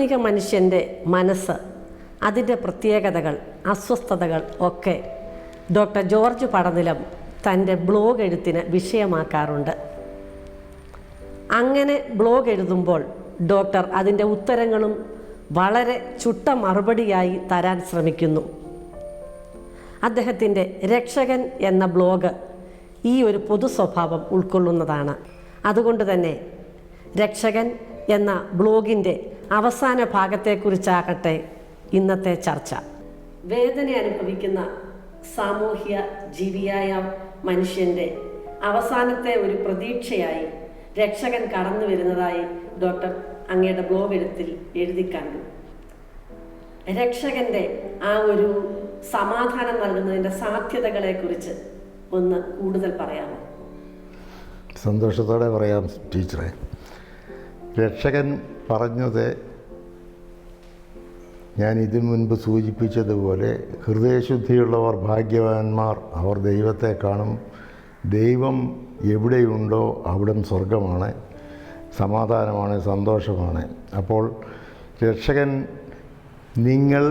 ആധുനിക മനുഷ്യൻ്റെ മനസ്സ്, അതിൻ്റെ പ്രത്യേകതകൾ, അസ്വസ്ഥതകൾ ഒക്കെ ഡോക്ടർ ജോർജ് പടനിലം തൻ്റെ ബ്ലോഗ് എഴുത്തിന് വിഷയമാക്കാറുണ്ട്. അങ്ങനെ ബ്ലോഗ് എഴുതുമ്പോൾ ഡോക്ടർ അതിൻ്റെ ഉത്തരങ്ങളും വളരെ ചുട്ട മറുപടിയായി തരാൻ ശ്രമിക്കുന്നു. അദ്ദേഹത്തിൻ്റെ രക്ഷകൻ എന്ന ബ്ലോഗ് ഈ ഒരു പൊതു സ്വഭാവം ഉൾക്കൊള്ളുന്നതാണ്. അതുകൊണ്ട് തന്നെ രക്ഷകൻ എന്ന ബ്ലോഗിൻ്റെ അവസാന ഭാഗത്തെക്കുറിച്ചാകട്ടെ ഇന്നത്തെ ചർച്ച. വേദന അനുഭവിക്കുന്ന സാമൂഹ്യ ജീവിയായ മനുഷ്യൻ്റെ അവസാനത്തെ ഒരു പ്രതീക്ഷയായി രക്ഷകൻ കടന്നു വരുന്നതായി ഡോക്ടർ അങ്ങയുടെ ബ്ലോഗ് എഴുതി കണ്ടു. രക്ഷകൻ്റെ ആ ഒരു സമാധാനം നൽകുന്നതിൻ്റെ സാധ്യതകളെക്കുറിച്ച് ഒന്ന് കൂടുതൽ പറയാമോ? സന്തോഷത്തോടെ പറയാം ടീച്ചറെ. രക്ഷകൻ പറഞ്ഞത് ഞാൻ ഇതിനു മുൻപ് സൂചിപ്പിച്ചതുപോലെ, ഹൃദയശുദ്ധിയുള്ളവർ ഭാഗ്യവാന്മാർ, അവർ ദൈവത്തെ കാണും. ദൈവം എവിടെയുണ്ടോ അവിടം സ്വർഗമാണ്, സമാധാനമാണ്, സന്തോഷമാണ്. അപ്പോൾ രക്ഷകൻ, നിങ്ങൾ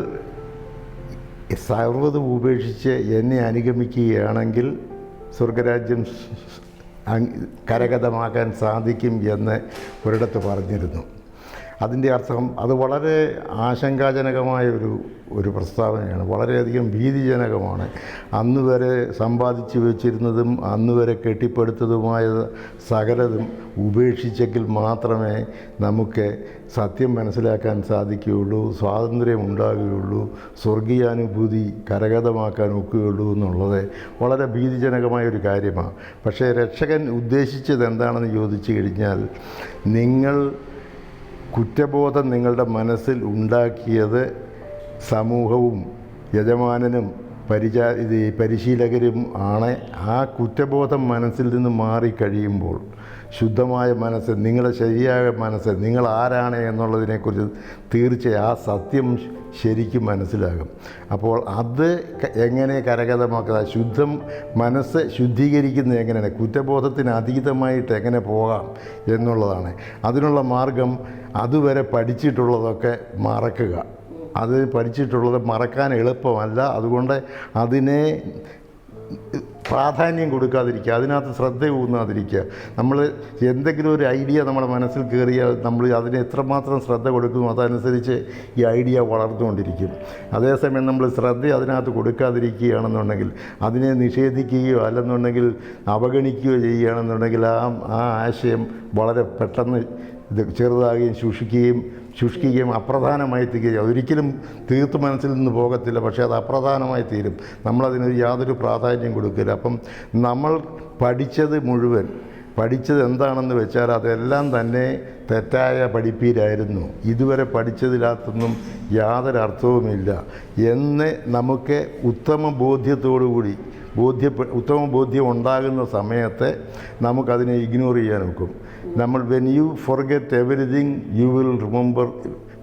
സർവ്വതും ഉപേക്ഷിച്ച് എന്നെ അനുഗമിക്കുകയാണെങ്കിൽ സ്വർഗരാജ്യം കരഗതമാക്കാൻ സാധിക്കും എന്ന് ഒരിടത്ത് പറഞ്ഞിരുന്നു. അതിൻ്റെ അർത്ഥം അത് വളരെ ആശങ്കാജനകമായ ഒരു പ്രസ്താവനയാണ്, വളരെയധികം ഭീതിജനകമാണ്. അന്ന് വരെ സമ്പാദിച്ചു വെച്ചിരുന്നതും അന്ന് വരെ കെട്ടിപ്പടുത്തതുമായ സകലതും ഉപേക്ഷിച്ചെങ്കിൽ മാത്രമേ നമുക്ക് സത്യം മനസ്സിലാക്കാൻ സാധിക്കുകയുള്ളൂ, സ്വാതന്ത്ര്യം ഉണ്ടാകുകയുള്ളൂ, സ്വർഗീയാനുഭൂതി കരഗതമാക്കാൻ ഒക്കുകയുള്ളൂ എന്നുള്ളത് വളരെ ഭീതിജനകമായൊരു കാര്യമാണ്. പക്ഷേ രക്ഷകൻ ഉദ്ദേശിച്ചത് എന്താണെന്ന് ചോദിച്ചു കഴിഞ്ഞാൽ, നിങ്ങൾ കുറ്റബോധം നിങ്ങളുടെ മനസ്സിൽ ഉണ്ടാക്കിയത് സമൂഹവും യജമാനനും പരിശീലകരും ആണ്. ആ കുറ്റബോധം മനസ്സിൽ നിന്ന് മാറിക്കഴിയുമ്പോൾ ശുദ്ധമായ മനസ്സ്, നിങ്ങളുടെ ശരിയായ മനസ്സ്, നിങ്ങൾ ആരാണ് എന്നുള്ളതിനെക്കുറിച്ച് തീർച്ചയായും ആ സത്യം ശരിക്കും മനസ്സിലാകും. അപ്പോൾ അത് എങ്ങനെ കരഗതമാക്കുക, മനസ്സ് ശുദ്ധീകരിക്കുന്നത് എങ്ങനെയാണ്, കുറ്റബോധത്തിന് അതീതമായിട്ട് എങ്ങനെ പോകാം എന്നുള്ളതാണ്. അതിനുള്ള മാർഗം അതുവരെ പഠിച്ചിട്ടുള്ളതൊക്കെ മറക്കുക. അത് പഠിച്ചിട്ടുള്ളത് മറക്കാൻ എളുപ്പമല്ല. അതുകൊണ്ട് അതിനെ പ്രാധാന്യം കൊടുക്കാതിരിക്കുക, അതിനകത്ത് ശ്രദ്ധ ഊന്നാതിരിക്കുക. നമ്മൾ എന്തെങ്കിലും ഒരു ഐഡിയ നമ്മുടെ മനസ്സിൽ കയറിയാൽ നമ്മൾ അതിന് എത്രമാത്രം ശ്രദ്ധ കൊടുക്കുന്നു അതനുസരിച്ച് ഈ ഐഡിയ വളർന്നുകൊണ്ടിരിക്കും. അതേസമയം നമ്മൾ ശ്രദ്ധ അതിനകത്ത് കൊടുക്കാതിരിക്കുകയാണെന്നുണ്ടെങ്കിൽ, അതിനെ നിഷേധിക്കുകയോ അല്ലെന്നുണ്ടെങ്കിൽ അവഗണിക്കുകയോ ചെയ്യുകയാണെന്നുണ്ടെങ്കിൽ ആ ആശയം വളരെ പെട്ടെന്ന് ചെറുതാകുകയും ശുഷ്കിക്കുകയും അപ്രധാനമായി തീരുകയും, അതൊരിക്കലും തീർത്ത് മനസ്സിൽ നിന്ന് പോകത്തില്ല, പക്ഷേ അത് അപ്രധാനമായി തീരും. നമ്മളതിനൊരു യാതൊരു പ്രാധാന്യം കൊടുക്കില്ല. അപ്പം നമ്മൾ പഠിച്ചത് എന്താണെന്ന് വെച്ചാൽ അതെല്ലാം തന്നെ തെറ്റായ പഠിപ്പീരായിരുന്നു. ഇതുവരെ പഠിച്ചതിനകത്തൊന്നും യാതൊരു അർത്ഥവുമില്ല എന്ന് നമുക്ക് ഉത്തമ ബോധ്യം ഉണ്ടാകുന്ന സമയത്ത് നമുക്കതിനെ ഇഗ്നോർ ചെയ്യാൻ ഒക്കും. when you forget everything you will remember,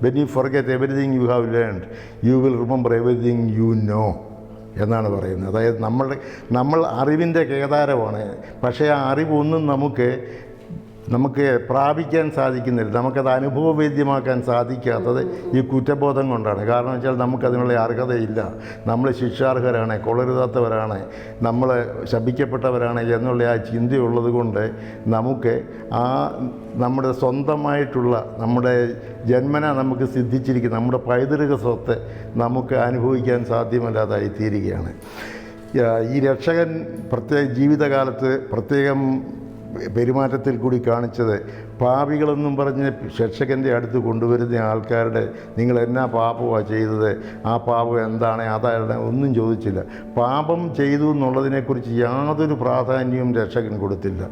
when you forget everything you have learned you will remember everything you know എന്നാണ് പറയുന്നത്. അതായത് നമ്മൾ അറിവിൻ്റെ കേദാരമാണ്. പക്ഷേ ആ അറിവൊന്നും നമുക്ക് പ്രാപിക്കാൻ സാധിക്കുന്നില്ല, നമുക്കത് അനുഭവവേദ്യമാക്കാൻ സാധിക്കാത്തത് ഈ കുറ്റബോധം കൊണ്ടാണ്. കാരണം വെച്ചാൽ നമുക്കതിനുള്ള അർഹതയില്ല, നമ്മൾ ശിക്ഷാർഹരാണ്, കൊള്ളരുതാത്തവരാണ്, നമ്മൾ ശപിക്കപ്പെട്ടവരാണ് എന്നുള്ള ആ ചിന്തയുള്ളത് കൊണ്ട് നമുക്ക് നമ്മുടെ സ്വന്തമായിട്ടുള്ള, നമ്മുടെ ജന്മന നമുക്ക് സിദ്ധിച്ചിരിക്കുന്ന നമ്മുടെ പൈതൃക സ്വത്ത് നമുക്ക് അനുഭവിക്കാൻ സാധ്യമല്ലാതായി തീരുകയാണ്. ഈ രക്ഷകൻ ജീവിതകാലത്ത് പ്രത്യേകം പെരുമാറ്റത്തിൽ കൂടി കാണിച്ചത്, പാപികളെന്നും പറഞ്ഞ് രക്ഷകൻ്റെ അടുത്ത് കൊണ്ടുവരുന്ന ആൾക്കാരുടെ നിങ്ങൾ എന്നാ പാപമാണ് ചെയ്തത്, ആ പാപം എന്താണ്, അതാണ് ഒന്നും ചോദിച്ചില്ല. പാപം ചെയ്തു എന്നുള്ളതിനെക്കുറിച്ച് യാതൊരു പ്രാധാന്യവും രക്ഷകൻ കൊടുത്തില്ല.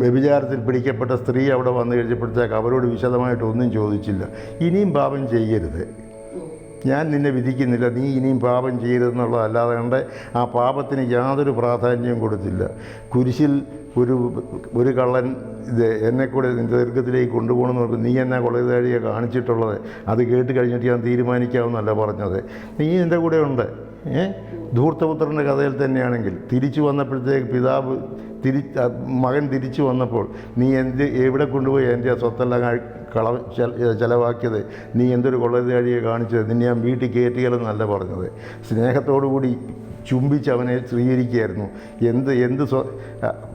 വ്യഭിചാരത്തിൽ പിടിക്കപ്പെട്ട സ്ത്രീ അവിടെ വന്നു കഴിഞ്ഞപ്പോഴത്തേക്ക് അവരോട് വിശദമായിട്ടൊന്നും ചോദിച്ചില്ല. ഇനിയും പാപം ചെയ്യരുത്, ഞാൻ നിന്നെ വിധിക്കുന്നില്ല, നീ ഇനിയും പാപം ചെയ്യരുതെന്നുള്ളതല്ലാതെ കൊണ്ട് ആ പാപത്തിന് യാതൊരു പ്രാധാന്യവും കൊടുത്തില്ല. കുരിശിൽ ഒരു കള്ളൻ എന്നെ കൂടെ ദീർഘത്തിലേക്ക് കൊണ്ടുപോകണമെന്ന് പറഞ്ഞു, നീ എന്നാ കൊള്ളരുതാഴിയെ കാണിച്ചിട്ടുള്ളത്, അത് കേട്ട് കഴിഞ്ഞിട്ട് ഞാൻ തീരുമാനിക്കാമെന്നല്ല പറഞ്ഞത്. നീ എൻ്റെ കൂടെ ഉണ്ട്, ധൂർത്തപുത്രൻ്റെ കഥയിൽ തന്നെയാണെങ്കിൽ തിരിച്ചു വന്നപ്പോഴത്തേക്ക് മകൻ തിരിച്ചു വന്നപ്പോൾ നീ എവിടെ കൊണ്ടുപോയി എൻ്റെ സ്വത്തെല്ലാം ചെലവാക്കിയത്, നീ എന്തൊരു കൊള്ളരുതാഴിയെ കാണിച്ചത്, നിന്നെ ഞാൻ വീട്ടിൽ കയറ്റിയാലെന്നല്ല പറഞ്ഞത്. സ്നേഹത്തോടുകൂടി ചുംബിച്ച് അവനെ സ്വീകരിക്കുകയായിരുന്നു.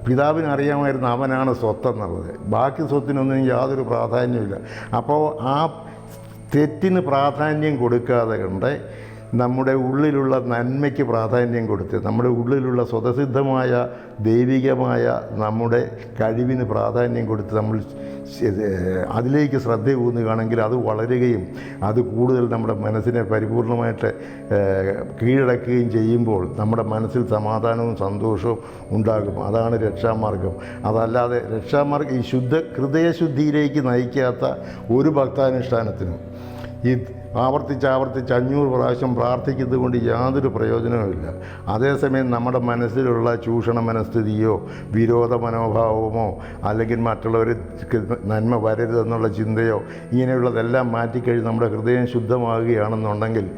പിതാവിന് അറിയാമായിരുന്നു അവനാണ് സ്വത്തെന്നുള്ളത്. ബാക്കി സ്വത്തിനൊന്നും യാതൊരു പ്രാധാന്യമില്ല. അപ്പോൾ ആ തെറ്റിന് പ്രാധാന്യം കൊടുക്കാതെ കണ്ട് നമ്മുടെ ഉള്ളിലുള്ള നന്മയ്ക്ക് പ്രാധാന്യം കൊടുത്ത് നമ്മുടെ ഉള്ളിലുള്ള സ്വതസിദ്ധമായ ദൈവികമായ നമ്മുടെ കഴിവിന് പ്രാധാന്യം കൊടുത്ത് നമ്മൾ അതിലേക്ക് ശ്രദ്ധ ഊന്നുകയാണെങ്കിൽ അത് വളരുകയും അത് കൂടുതൽ നമ്മുടെ മനസ്സിനെ പരിപൂർണമായിട്ട് കീഴടക്കുകയും ചെയ്യുമ്പോൾ നമ്മുടെ മനസ്സിൽ സമാധാനവും സന്തോഷവും ഉണ്ടാകും. അതാണ് രക്ഷാമാർഗം. അതല്ലാതെ രക്ഷാമാർഗം ഈ ഹൃദയശുദ്ധിയിലേക്ക് നയിക്കാത്ത ഒരു ഭക്താനുഷ്ഠാനത്തിനും ഈ ആവർത്തിച്ച് 500 പ്രാവശ്യം പ്രാർത്ഥിക്കുന്നത് കൊണ്ട് യാതൊരു പ്രയോജനവുമില്ല. അതേസമയം നമ്മുടെ മനസ്സിലുള്ള ചൂഷണ മനസ്ഥിതിയോ വിരോധ മനോഭാവമോ അല്ലെങ്കിൽ മറ്റുള്ളവർക്ക് നന്മ വരരുതെന്നുള്ള ചിന്തയോ ഇങ്ങനെയുള്ളതെല്ലാം മാറ്റിക്കഴിഞ്ഞ് നമ്മുടെ ഹൃദയം ശുദ്ധമാകുകയാണെന്നുണ്ടെങ്കിൽ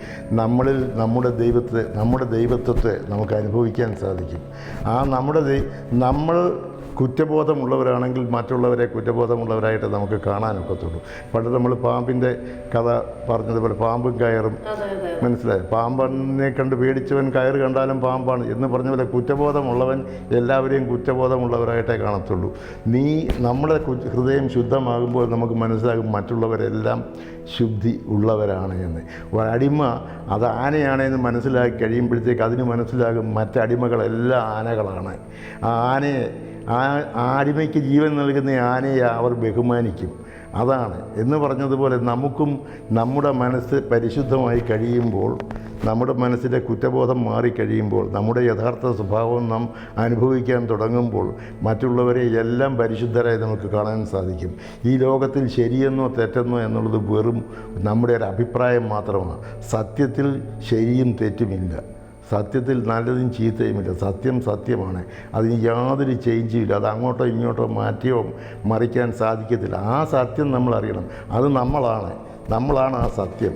നമ്മളിൽ നമ്മുടെ ദൈവത്വത്തെ നമുക്ക് അനുഭവിക്കാൻ സാധിക്കും. നമ്മൾ കുറ്റബോധമുള്ളവരാണെങ്കിൽ മറ്റുള്ളവരെ കുറ്റബോധമുള്ളവരായിട്ട് നമുക്ക് കാണാനൊക്കത്തുള്ളൂ. പണ്ട് നമ്മൾ പാമ്പിൻ്റെ കഥ പറഞ്ഞതുപോലെ പാമ്പും കയറും, മനസ്സിലായി, പാമ്പിനെ കണ്ട് പേടിച്ചവൻ കയറ് കണ്ടാലും പാമ്പാണ് എന്ന് പറഞ്ഞ പോലെ കുറ്റബോധമുള്ളവൻ എല്ലാവരെയും കുറ്റബോധമുള്ളവരായിട്ടേ കാണത്തുള്ളൂ. നമ്മുടെ ഹൃദയം ശുദ്ധമാകുമ്പോൾ നമുക്ക് മനസ്സിലാകും മറ്റുള്ളവരെല്ലാം ശുദ്ധി ഉള്ളവരാണ് എന്ന്. ഒരടിമ അത് ആനയാണെന്ന് മനസ്സിലാക്കി കഴിയുമ്പോഴത്തേക്ക് അതിന് മനസ്സിലാകും മറ്റടിമകളെല്ലാം ആനകളാണ്. ആ അടിമയ്ക്ക് ജീവൻ നൽകുന്ന ആനയെ അവർ ബഹുമാനിക്കും. അതാണ് എന്ന് പറഞ്ഞതുപോലെ നമുക്കും നമ്മുടെ മനസ്സ് പരിശുദ്ധമായി കഴിയുമ്പോൾ, നമ്മുടെ മനസ്സിലെ കുറ്റബോധം മാറിക്കഴിയുമ്പോൾ, നമ്മുടെ യഥാർത്ഥ സ്വഭാവം നാം അനുഭവിക്കാൻ തുടങ്ങുമ്പോൾ മറ്റുള്ളവരെ എല്ലാം പരിശുദ്ധരായി നമുക്ക് കാണാൻ സാധിക്കും. ഈ ലോകത്തിൽ ശരിയെന്നോ തെറ്റെന്നോ എന്നുള്ളത് വെറും നമ്മുടെ ഒരു അഭിപ്രായം മാത്രമാണ്. സത്യത്തിൽ ശരിയും തെറ്റുമില്ല. സത്യത്തിൽ നല്ലതും ചീത്തയുമില്ല. സത്യം സത്യമാണ്. അതിന് യാതൊരു ചേഞ്ചും ഇല്ല. അത് അങ്ങോട്ടോ ഇങ്ങോട്ടോ മാറ്റിയോ മറിക്കാൻ സാധിക്കത്തില്ല. ആ സത്യം നമ്മൾ അറിയണം. അത് നമ്മളാണ് ആ സത്യം.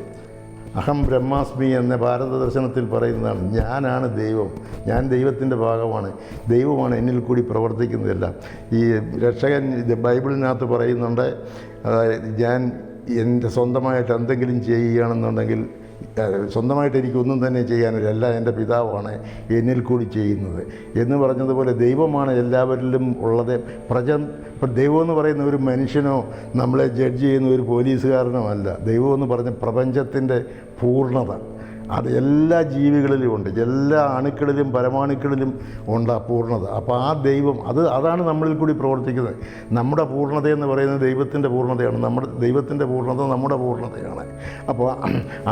അഹം ബ്രഹ്മാസ്മി എന്ന ഭാരത ദർശനത്തിൽ പറയുന്നതാണ്. ഞാനാണ് ദൈവം, ഞാൻ ദൈവത്തിൻ്റെ ഭാഗമാണ്, ദൈവമാണ് എന്നിൽ കൂടി പ്രവർത്തിക്കുന്നതെല്ലാം. ഈ രക്ഷകൻ ബൈബിളിനകത്ത് പറയുന്നുണ്ട്, ഞാൻ എൻ്റെ സ്വന്തമായിട്ട് എന്തെങ്കിലും ചെയ്യുകയാണെന്നുണ്ടെങ്കിൽ സ്വന്തമായിട്ട് എനിക്കൊന്നും തന്നെ ചെയ്യാനില്ല, എല്ലാം എൻ്റെ പിതാവാണ് എന്നിൽ കൂടി ചെയ്യുന്നത് എന്ന് പറഞ്ഞതുപോലെ ദൈവമാണ് എല്ലാവരിലും ഉള്ളത്. ഇപ്പം ദൈവമെന്ന് പറയുന്ന ഒരു മനുഷ്യനോ നമ്മളെ ജഡ്ജ് ചെയ്യുന്ന ഒരു പോലീസുകാരനോ അല്ല. ദൈവമെന്ന് പറഞ്ഞ പ്രപഞ്ചത്തിൻ്റെ പൂർണ്ണത അത് എല്ലാ ജീവികളിലും ഉണ്ട്, എല്ലാ അണുക്കളിലും പരമാണുക്കളിലും ഉണ്ട് ആ പൂർണ്ണത. അപ്പോൾ ആ ദൈവം അതാണ് നമ്മളിൽ കൂടി പ്രവർത്തിക്കുന്നത്. നമ്മുടെ പൂർണ്ണതയെന്ന് പറയുന്നത് ദൈവത്തിൻ്റെ പൂർണ്ണതയാണ്. ദൈവത്തിൻ്റെ പൂർണ്ണത നമ്മുടെ പൂർണ്ണതയാണ്. അപ്പോൾ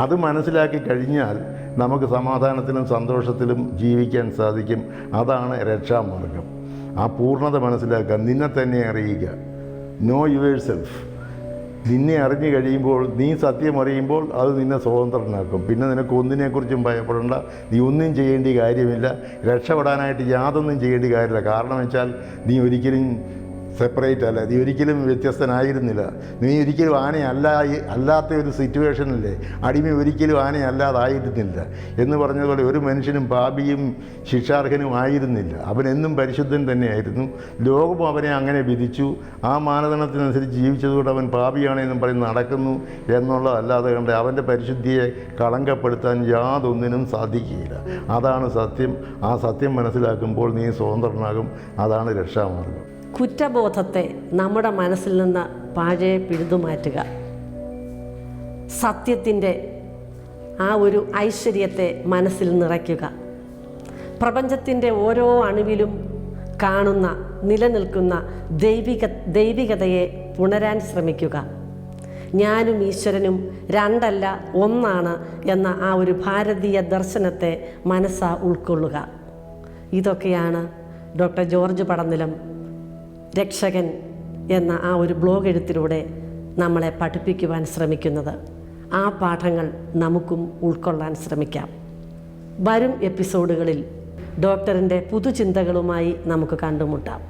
അത് മനസ്സിലാക്കി കഴിഞ്ഞാൽ നമുക്ക് സമാധാനത്തിലും സന്തോഷത്തിലും ജീവിക്കാൻ സാധിക്കും. അതാണ് രക്ഷാമാർഗം. ആ പൂർണ്ണത മനസ്സിലാക്കുക, നിന്നെ തന്നെ അറിയുക, നോ യുവർ സെൽഫ്. നിന്നെ അറിഞ്ഞു കഴിയുമ്പോൾ, നീ സത്യം അറിയുമ്പോൾ അത് നിന്നെ സ്വതന്ത്രനാക്കും. പിന്നെ നിനക്ക് ഒന്നിനെക്കുറിച്ചും ഭയപ്പെടേണ്ട, നീ ഒന്നും ചെയ്യേണ്ട കാര്യമില്ല. രക്ഷപ്പെടാനായിട്ട് യാതൊന്നും ചെയ്യേണ്ട കാര്യമില്ല. കാരണം വെച്ചാൽ നീ ഒരിക്കലും സെപ്പറേറ്റ് അല്ല, നീ ഒരിക്കലും വ്യത്യസ്തനായിരുന്നില്ല. നീ ഒരിക്കലും അല്ലാത്ത ഒരു സിറ്റുവേഷനില്ലേ, അടിമ ഒരിക്കലും ആനയല്ലാതായിരുന്നില്ല എന്ന് പറഞ്ഞതുപോലെ ഒരു മനുഷ്യനും പാപിയും ശിക്ഷാർഹനും ആയിരുന്നില്ല. അവനെന്നും പരിശുദ്ധൻ തന്നെയായിരുന്നു. ലോകം അവനെ അങ്ങനെ വിധിച്ചു. ആ മാനദണ്ഡത്തിനനുസരിച്ച് ജീവിച്ചതുകൊണ്ട് അവൻ പാപിയാണെന്നും പറഞ്ഞ് നടക്കുന്നു എന്നുള്ളതല്ലാതെ കണ്ട് അവൻ്റെ പരിശുദ്ധിയെ കളങ്കപ്പെടുത്താൻ യാതൊന്നിനും സാധിക്കുകയില്ല. അതാണ് സത്യം. ആ സത്യം മനസ്സിലാക്കുമ്പോൾ നീ സ്വതന്ത്രനാകും. അതാണ് രക്ഷാമാർഗം. കുറ്റബോധത്തെ നമ്മുടെ മനസ്സിൽ നിന്ന് പാഴെ പിഴുതുമാറ്റുക. സത്യത്തിൻ്റെ ആ ഒരു ഐശ്വര്യത്തെ മനസ്സിൽ നിറയ്ക്കുക. പ്രപഞ്ചത്തിൻ്റെ ഓരോ അണുവിലും കാണുന്ന നിലനിൽക്കുന്ന ദൈവികതയെ പുണരാൻ ശ്രമിക്കുക. ഞാനും ഈശ്വരനും രണ്ടല്ല ഒന്നാണ് എന്ന ആ ഒരു ഭാരതീയ ദർശനത്തെ മനസ്സാ ഉൾക്കൊള്ളുക. ഇതൊക്കെയാണ് ഡോക്ടർ ജോർജ് പടനിലം രക്ഷകൻ എന്ന ആ ഒരു ബ്ലോഗ് എഴുത്തിലൂടെ നമ്മളെ പഠിപ്പിക്കുവാൻ ശ്രമിക്കുന്നത്. ആ പാഠങ്ങൾ നമുക്കും ഉൾക്കൊള്ളാൻ ശ്രമിക്കാം. വരും എപ്പിസോഡുകളിൽ ഡോക്ടറിൻ്റെ പുതുചിന്തകളുമായി നമുക്ക് കണ്ടുമുട്ടാം.